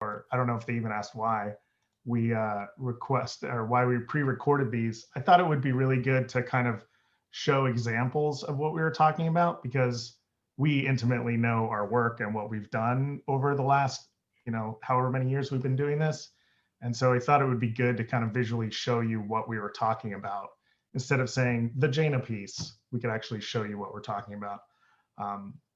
or I don't know if they even asked why we request or why we pre-recorded these. I thought it would be really good to kind of show examples of what we were talking about, because we intimately know our work and what we've done over the last, however many years we've been doing this. And so I thought it would be good to kind of visually show you what we were talking about. Instead of saying the Jaina piece, we could actually show you what we're talking about,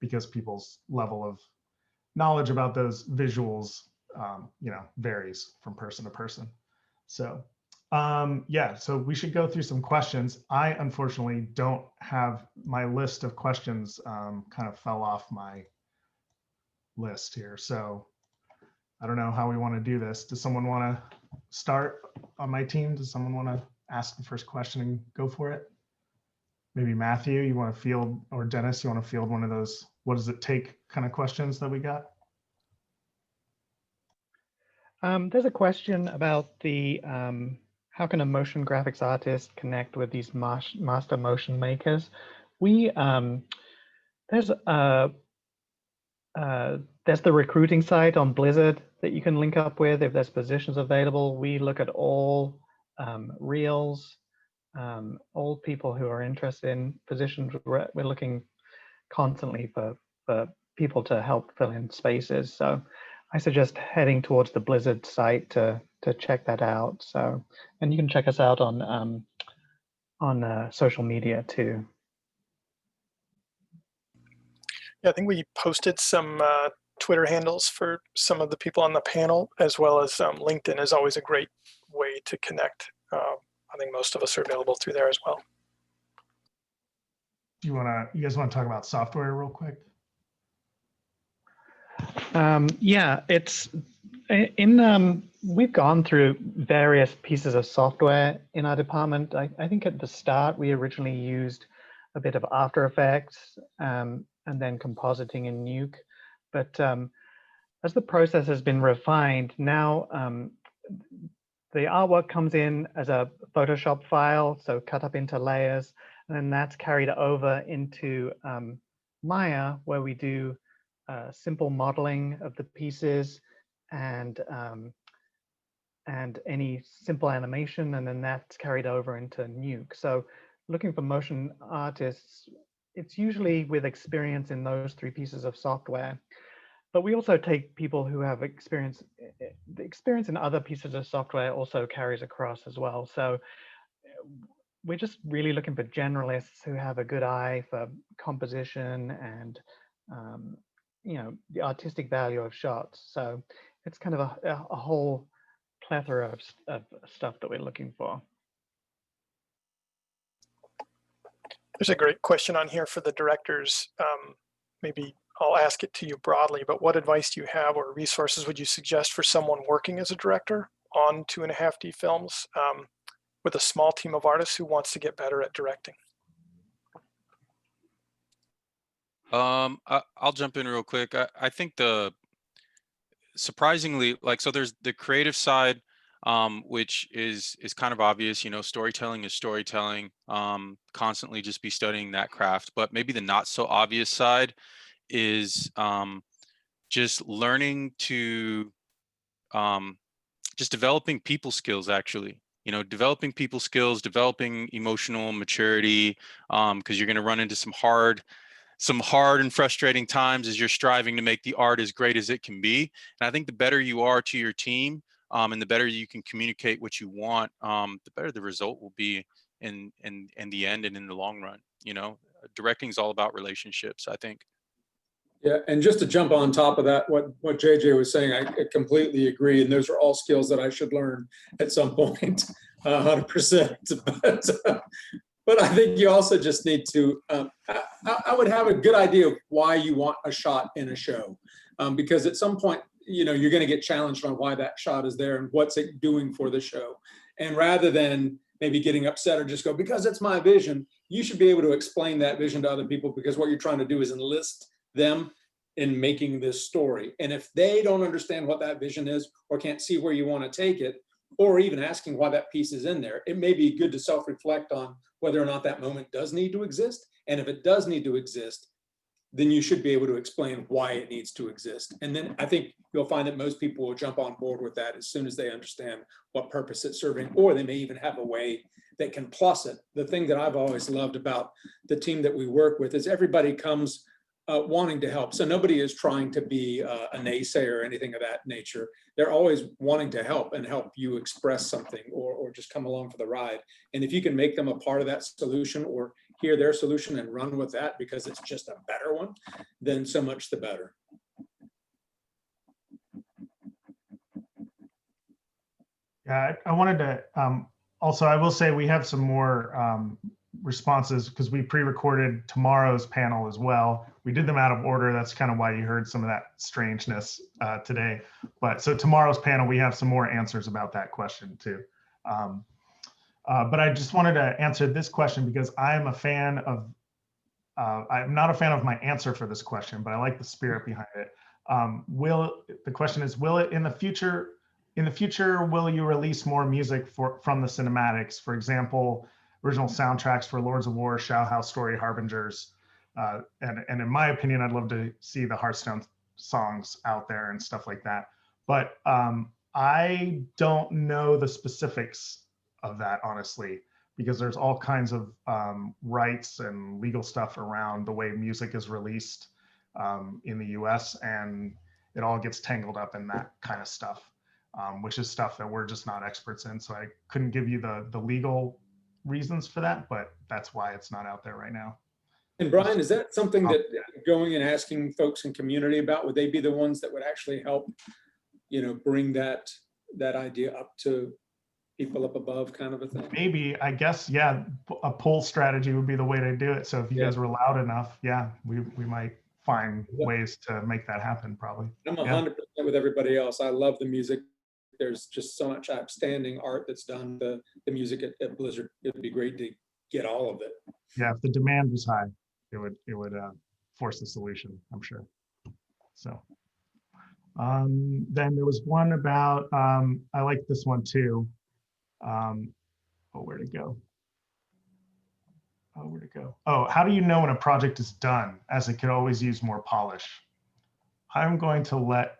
because people's level of knowledge about those visuals, varies from person to person. So yeah, so we should go through some questions. I unfortunately don't have my list of questions, kind of fell off my list here. So I don't know how we want to do this. Does someone want to start on my team? Does someone want to ask the first question and go for it? Maybe Matthew, you want to field, or Dennis, you want to field one of those, what does it take kind of questions that we got? There's a question about the how can a motion graphics artist connect with these master motion makers? We there's the recruiting site on Blizzard that you can link up with if there's positions available. We look at all reels, all people who are interested in positions. We're looking constantly for people to help fill in spaces. So I suggest heading towards the Blizzard site to check that out. So, and you can check us out on social media too. Yeah, I think we posted some Twitter handles for some of the people on the panel, as well as LinkedIn is always a great way to connect. I think most of us are available through there as well. You guys want to talk about software real quick? Yeah, it's we've gone through various pieces of software in our department. I think at the start we originally used a bit of After Effects and then compositing in Nuke, but as the process has been refined, now the artwork comes in as a Photoshop file, so cut up into layers, and then that's carried over into Maya, where we do simple modeling of the pieces and any simple animation, and then that's carried over into Nuke. So looking for motion artists, it's usually with experience in those three pieces of software. But we also take people who have experience. The experience in other pieces of software also carries across as well. So we're just really looking for generalists who have a good eye for composition and the artistic value of shots. So it's kind of a whole plethora of stuff that we're looking for. There's a great question on here for the directors. Maybe I'll ask it to you broadly, but what advice do you have or resources would you suggest for someone working as a director on 2.5D films with a small team of artists who wants to get better at directing? I'll jump in real quick. I think surprisingly, so there's the creative side, which is kind of obvious, storytelling is storytelling, constantly just be studying that craft. But maybe the not so obvious side is just learning to just developing people skills, actually. Developing people skills, developing emotional maturity, because you're going to run into some hard and frustrating times as you're striving to make the art as great as it can be. And I think the better you are to your team, and the better you can communicate what you want, the better the result will be in the end and in the long run. Directing is all about relationships, I think. Yeah, and just to jump on top of that, what JJ was saying, I completely agree. And those are all skills that I should learn at some point, 100%. But I think you also just need to, I would have a good idea of why you want a shot in a show. Because at some point, you're going to get challenged on why that shot is there and what's it doing for the show. And rather than maybe getting upset or just go, because it's my vision, you should be able to explain that vision to other people, because what you're trying to do is enlist them in making this story. And if they don't understand what that vision is or can't see where you want to take it, or even asking why that piece is in there, it may be good to self-reflect on whether or not that moment does need to exist. And if it does need to exist, then you should be able to explain why it needs to exist. And then I think you'll find that most people will jump on board with that as soon as they understand what purpose it's serving, or they may even have a way that can plus it. The thing that I've always loved about the team that we work with is everybody comes wanting to help. So nobody is trying to be a naysayer or anything of that nature. They're always wanting to help and help you express something, or just come along for the ride. And if you can make them a part of that solution, or hear their solution and run with that because it's just a better one, then so much the better. Yeah, I wanted to, also, I will say we have some more responses because we pre-recorded tomorrow's panel as well. We did them out of order. That's kind of why you heard some of that strangeness today. But so tomorrow's panel, we have some more answers about that question too. But I just wanted to answer this question because I'm a fan of, I'm not a fan of my answer for this question, but I like the spirit behind it. The question is, will it in the future, will you release more music from the cinematics? For example, original soundtracks for Lords of War, Shao House Story, Harbingers. And in my opinion, I'd love to see the Hearthstone songs out there and stuff like that. But I don't know the specifics of that, honestly, because there's all kinds of rights and legal stuff around the way music is released in the US, and it all gets tangled up in that kind of stuff, which is stuff that we're just not experts in. So I couldn't give you the legal reasons for that, but that's why it's not out there right now. And Brian, is that something that going and asking folks in community about, would they be the ones that would actually help, bring that idea up to people up above, kind of a thing? Maybe, I guess, yeah, a poll strategy would be the way to do it. So if you guys were loud enough, yeah, we might find ways to make that happen, probably. I'm 100% with everybody else. I love the music. There's just so much outstanding art that's done. The music at Blizzard, it would be great to get all of it. Yeah, if the demand was high, it would force the solution, I'm sure. So then there was one about, I like this one too. Where'd it go? Where'd it go? Oh, how do you know when a project is done, as it could always use more polish? I'm going to let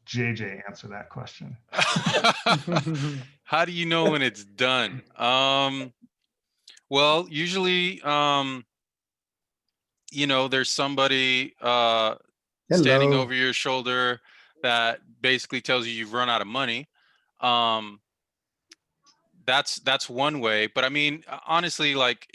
JJ answer that question. How do you know when it's done? Well, usually, there's somebody standing over your shoulder that basically tells you you've run out of money. That's one way. But I mean, honestly, like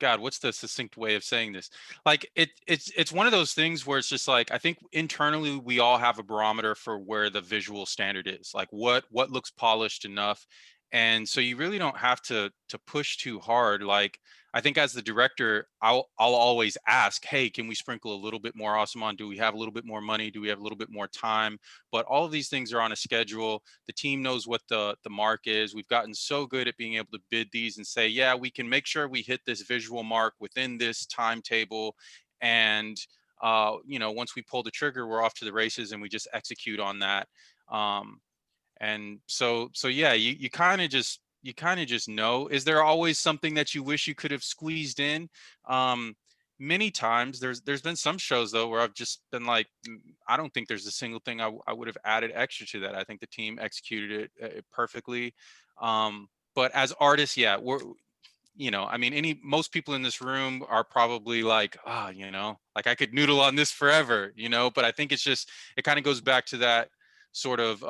God, what's the succinct way of saying this? Like it's one of those things where it's just like, I think internally we all have a barometer for where the visual standard is, like what looks polished enough. And so you really don't have to push too hard. Like, I think as the director, I'll always ask, hey, can we sprinkle a little bit more awesome on? Do we have a little bit more money? Do we have a little bit more time? But all of these things are on a schedule. The team knows what the mark is. We've gotten so good at being able to bid these and say, yeah, we can make sure we hit this visual mark within this timetable. And, once we pull the trigger, we're off to the races and we just execute on that. And so yeah, you kind of just know. Is there always something that you wish you could have squeezed in? Many times. There's been some shows though where I've just been like, I don't think there's a single thing I would have added extra to that. I think the team executed it perfectly. But as artists, yeah, most people in this room are probably like, like I could noodle on this forever, but I think it's just, it kind of goes back to that sort of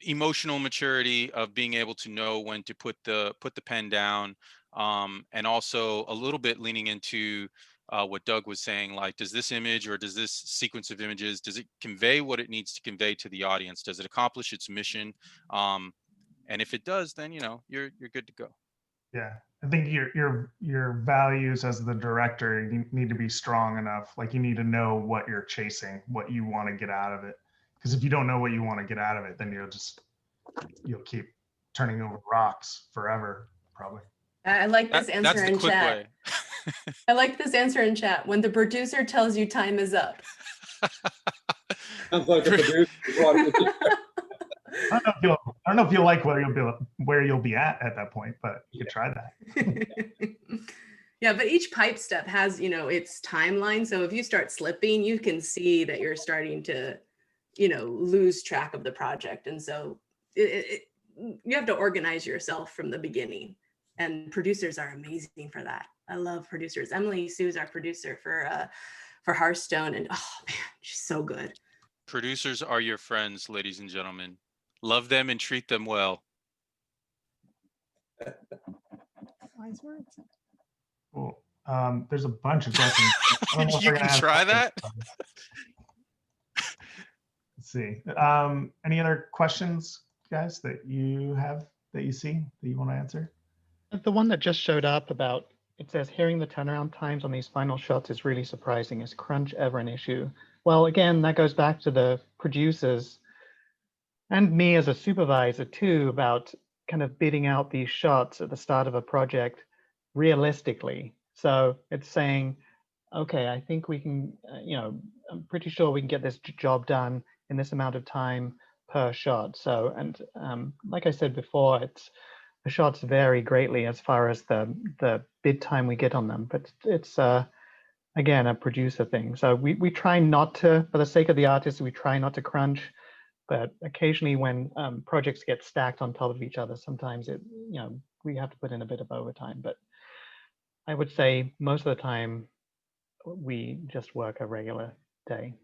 emotional maturity of being able to know when to put the pen down, and also a little bit leaning into what Doug was saying, like, does this image or does this sequence of images, does it convey what it needs to convey to the audience? Does it accomplish its mission? And if it does, then you're good to go. Yeah, I think your values as the director, you need to be strong enough. Like, you need to know what you're chasing, what you want to get out of it. Because if you don't know what you want to get out of it, then you'll keep turning over rocks forever, probably. I like this answer in chat. I like this answer in chat. When the producer tells you time is up. Sounds like a producer. I don't know if you'll like where you'll be at that point, but you could try that. Yeah, but each pipe step has, its timeline. So if you start slipping, you can see that you're starting to, lose track of the project. And so you have to organize yourself from the beginning. And producers are amazing for that. I love producers. Emily Sue's our producer for Hearthstone, and oh man, she's so good. Producers are your friends, ladies and gentlemen. Love them and treat them well. Wise words. Cool. There's a bunch of questions. I don't know if You we're gonna can have try time. that. Let's see. Any other questions, guys, that you see that you want to answer? The one that just showed up about, it says, hearing the turnaround times on these final shots is really surprising. Is crunch ever an issue? Well, again, that goes back to the producers and me as a supervisor too, about kind of bidding out these shots at the start of a project realistically. So it's saying, okay, I think we can, I'm pretty sure we can get this job done in this amount of time per shot. So, and like I said before, the shots vary greatly as far as the bid time we get on them, but it's again, a producer thing. So we try not to, for the sake of the artist, we try not to crunch, but occasionally when projects get stacked on top of each other, sometimes we have to put in a bit of overtime. But I would say most of the time we just work a regular day.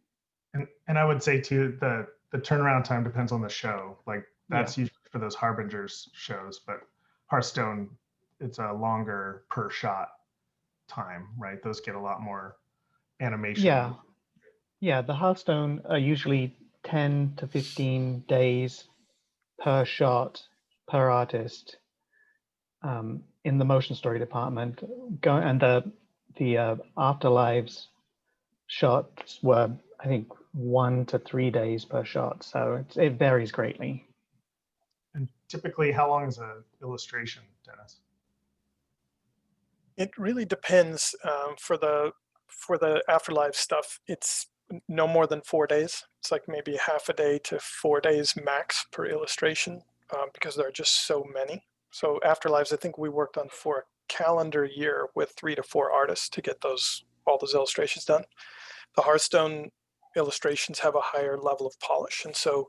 And I would say too, the turnaround time depends on the show. Like that's usually for those Harbingers shows, but Hearthstone, it's a longer per shot time, right? Those get a lot more animation. Yeah, the Hearthstone are usually 10 to 15 days per shot per artist in the motion story department. And the Afterlives shots were, I think, 1 to 3 days per shot. So it varies greatly. And typically, how long is an illustration, Dennis? It really depends. For the Afterlife stuff, it's no more than 4 days. It's like maybe half a day to 4 days max per illustration, because there are just so many. So Afterlives, I think we worked on for a calendar year with 3 to 4 artists to get all those illustrations done. The Hearthstone illustrations have a higher level of polish, and so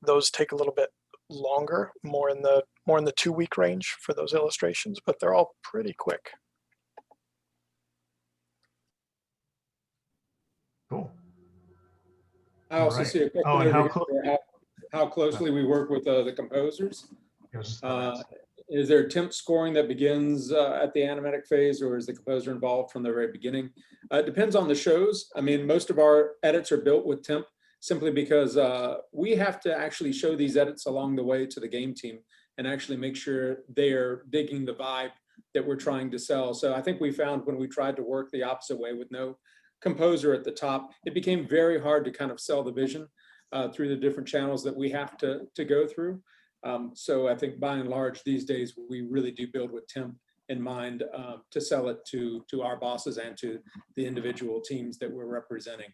those take a little bit longer, more in the 2-week range for those illustrations, but they're all pretty quick. Cool. I also see a question over here, how closely we work with the composers. Is there temp scoring that begins at the animatic phase, or is the composer involved from the very beginning? It depends on the shows. I mean, most of our edits are built with temp simply because we have to actually show these edits along the way to the game team and actually make sure they're digging the vibe that we're trying to sell. So I think we found when we tried to work the opposite way with no composer at the top, it became very hard to kind of sell the vision through the different channels that we have to go through. So I think by and large these days we really do build with temp in mind to sell it to our bosses and to the individual teams that we're representing.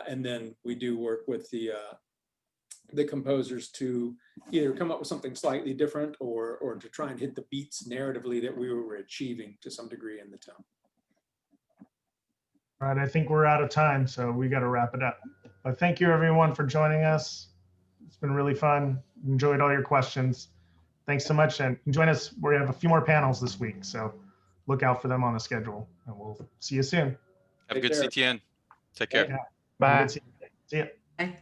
And then we do work with the composers to either come up with something slightly different or to try and hit the beats narratively that we were achieving to some degree in the tone. All right, I think we're out of time, so we got to wrap it up. But thank you everyone for joining us. It's been really fun. Enjoyed all your questions. Thanks so much, and join us. We have a few more panels this week, so look out for them on the schedule, and we'll see you soon. Have a good CTN. Take care. Yeah. Bye. See ya. Bye.